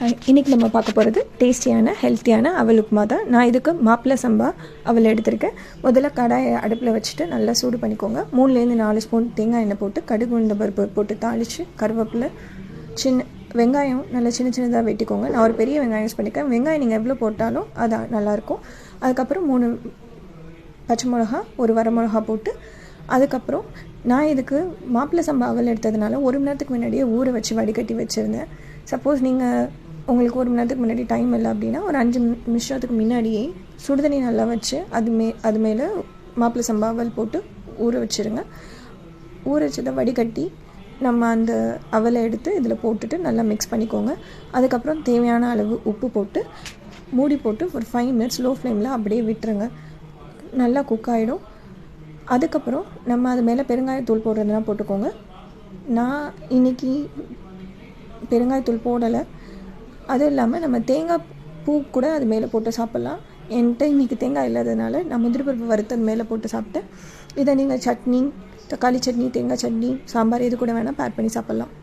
இன்றைக்கி நம்ம பார்க்க போகிறது டேஸ்டியான ஹெல்த்தியான அவல் உப்புமா தான். நான் இதுக்கு மாப்பிள்ளை சம்பா அவல் எடுத்திருக்கேன். முதல்ல கடாயை அடுப்பில் வச்சுட்டு நல்லா சூடு பண்ணிக்கோங்க. 3-4 ஸ்பூன் தேங்காய் எண்ணெய் போட்டு கடுகு உளுந்த பருப்பு போட்டு தாளித்து கருவேப்பிலை வெங்காயம் நல்லா சின்ன சின்னதாக வெட்டிக்கோங்க. நான் ஒரு பெரிய வெங்காயம் யூஸ் பண்ணிக்கிறேன். வெங்காயம் நீங்கள் எவ்வளோ போட்டாலும் அது நல்லாயிருக்கும். அதுக்கப்புறம் 3 பச்சை மிளகா, ஒரு வரமிளகா போட்டு அதுக்கப்புறம் நான் இதுக்கு மாப்பிள்ளை சம்பா அவல் எடுத்ததுனால 1 மணி நேரத்துக்கு முன்னாடியே ஊற வச்சு வடிகட்டி வச்சுருந்தேன். சப்போஸ் உங்களுக்கு 1 மணி நேரத்துக்கு முன்னாடி டைம் இல்லை அப்படின்னா ஒரு 5 நிமிஷத்துக்கு முன்னாடியே சுடுதண்ணி நல்லா வச்சு அது மேலே மாப்பிள்ளை சம்பா அவல் போட்டு ஊற வச்சுருங்க. ஊற வச்சதை வடிகட்டி நம்ம அந்த அவலை எடுத்து இதில் போட்டுட்டு நல்லா மிக்ஸ் பண்ணிக்கோங்க. அதுக்கப்புறம் தேவையான அளவு உப்பு போட்டு மூடி போட்டு ஒரு 5 மினிட்ஸ் லோ ஃப்ளேமில் அப்படியே விட்டுருங்க. நல்லா குக் ஆகிடும். அதுக்கப்புறம் நம்ம அது மேலே பெருங்காயத்தூள் போடுறதுனா போட்டுக்கோங்க. நான் இன்றைக்கி பெருங்காயத்தூள் போடலை. அதுவும் இல்லாமல் நம்ம தேங்காய் பூ கூட அது மேலே போட்டு சாப்பிட்லாம். என்கிட்ட இன்றைக்கி தேங்காய் இல்லாததுனால நான் முந்திரி பருப்பு வறுத்து அது மேலே போட்டு சாப்பிட்டேன். இதை நீங்கள் சட்னி, தக்காளி சட்னி, தேங்காய் சட்னி, சாம்பார் எது கூட வேணால் பேர் பண்ணி சாப்பிட்லாம்.